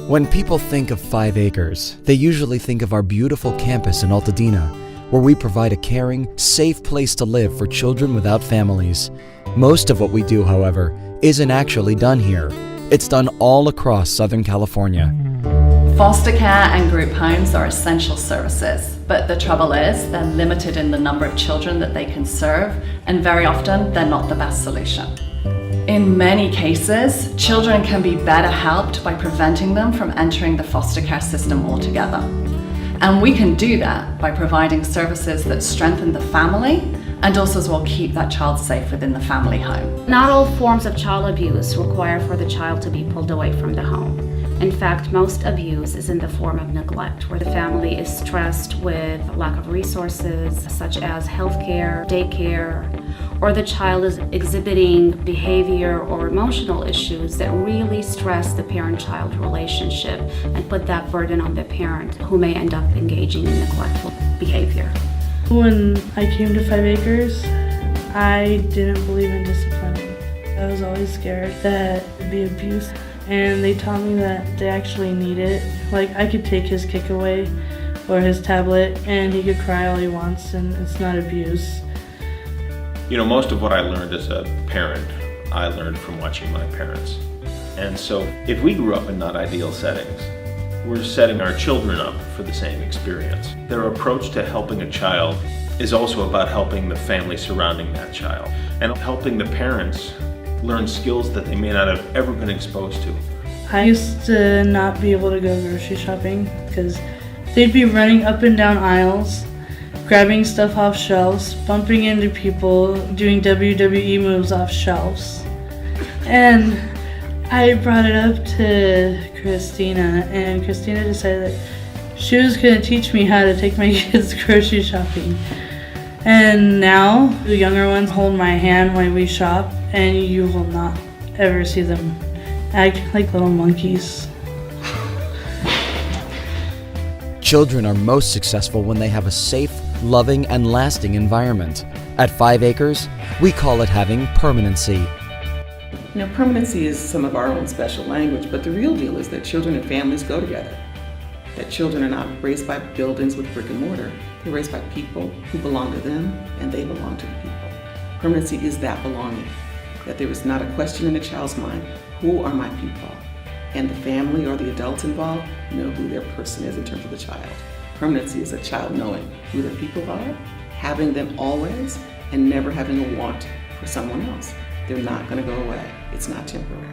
When people think of 5 Acres, they usually think of our beautiful campus in Altadena, where we provide a caring, safe place to live for children without families. Most of what we do, however, isn't actually done here. It's done all across Southern California. Foster care and group homes are essential services, but the trouble is they're limited in the number of children that they can serve, and very often they're not the best solution. In many cases, children can be better helped by preventing them from entering the foster care system altogether. And we can do that by providing services that strengthen the family and also as well keep that child safe within the family home. Not all forms of child abuse require for the child to be pulled away from the home. In fact, most abuse is in the form of neglect, where the family is stressed with lack of resources such as healthcare, daycare, or the child is exhibiting behavior or emotional issues that really stress the parent-child relationship and put that burden on the parent, who may end up engaging in neglectful behavior. When I came to 5 Acres, I didn't believe in discipline. I was always scared that it'd be abuse, and they taught me that they actually need it. Like, I could take his kick away or his tablet and he could cry all he wants and it's not abuse. You know, most of what I learned as a parent, I learned from watching my parents. And so if we grew up in not ideal settings, we're setting our children up for the same experience. Their approach to helping a child is also about helping the family surrounding that child and helping the parents learn skills that they may not have ever been exposed to. I used to not be able to go grocery shopping because they'd be running up and down aisles, grabbing stuff off shelves, bumping into people, doing WWE moves off shelves. And I brought it up to Christina, and Christina decided that she was going to teach me how to take my kids grocery shopping. And now the younger ones hold my hand when we shop, and you will not ever see them act like little monkeys. Children are most successful when they have a safe, loving, and lasting environment. At 5 Acres, we call it having permanency. You know, permanency is some of our own special language, but the real deal is that children and families go together. That children are not raised by buildings with brick and mortar. They're raised by people who belong to them, and they belong to the people. Permanency is that belonging, that there is not a question in a child's mind, who are my people? And the family or the adults involved know who their person is in terms of the child. Permanency is a child knowing who their people are, having them always, and never having a want for someone else. They're not going to go away. It's not temporary.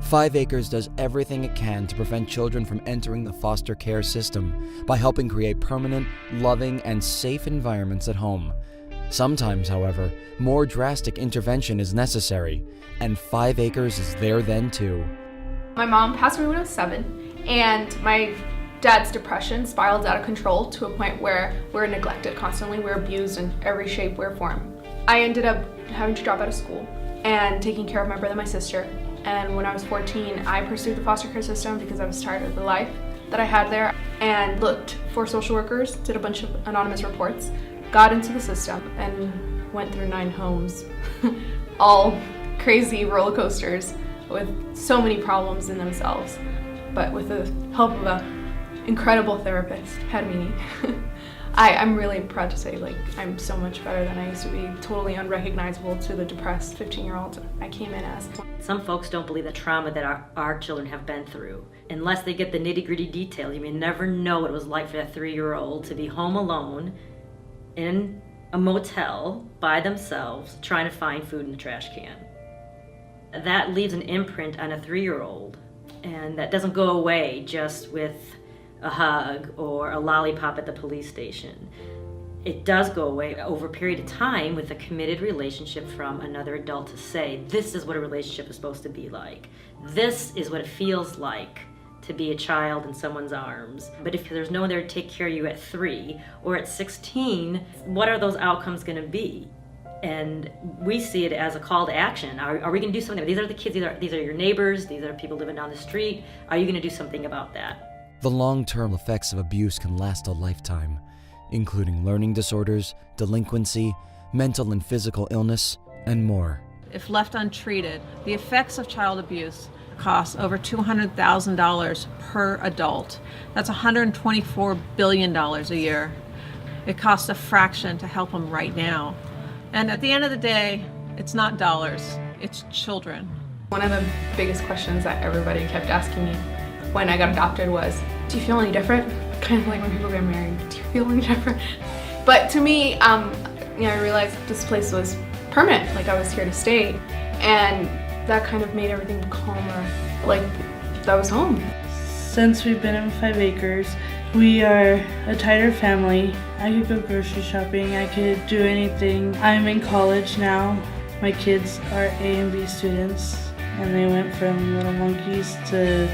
5 Acres does everything it can to prevent children from entering the foster care system by helping create permanent, loving, and safe environments at home. Sometimes, however, more drastic intervention is necessary, and 5 Acres is there then too. My mom passed away when I was 7, and my dad's depression spiraled out of control to a point where we're neglected constantly. We're abused in every shape, way, or form. I ended up having to drop out of school and taking care of my brother and my sister. And when I was 14, I pursued the foster care system because I was tired of the life that I had there, and looked for social workers, did a bunch of anonymous reports, got into the system, and went through 9 homes, all crazy roller coasters with so many problems in themselves. But with the help of an incredible therapist, Permanency, I'm really proud to say, like, I'm so much better than I used to be, totally unrecognizable to the depressed 15-year-old I came in as. Some folks don't believe the trauma that our children have been through. Unless they get the nitty-gritty details, you may never know what it was like for that 3-year-old to be home alone in a motel by themselves trying to find food in the trash can. That leaves an imprint on a 3-year-old, and that doesn't go away just with a hug or a lollipop at the police station. It does go away over a period of time with a committed relationship from another adult to say, this is what a relationship is supposed to be like. This is what it feels like to be a child in someone's arms. But if there's no one there to take care of you at 3 or at 16, what are those outcomes going to be? And we see it as a call to action. Are we going to do something? These are the kids, these are your neighbors, these are people living down the street. Are you going to do something about that? The long-term effects of abuse can last a lifetime, including learning disorders, delinquency, mental and physical illness, and more. If left untreated, the effects of child abuse costs over $200,000 per adult. That's $124 billion a year. It costs a fraction to help them right now. And at the end of the day, it's not dollars, it's children. One of the biggest questions that everybody kept asking me when I got adopted was, do you feel any different? Kind of like when people get married, do you feel any different? But to me, I realized this place was permanent, like I was here to stay. And that kind of made everything calmer, like that was home. Since we've been in 5 Acres, we are a tighter family. I could go grocery shopping, I could do anything. I'm in college now. My kids are A and B students, and they went from little monkeys to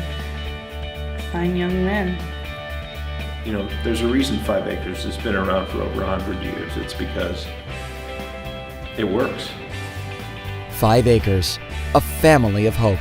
fine young men. You know, there's a reason 5 Acres has been around for over 100 years. It's because it works. 5 Acres, a family of hope.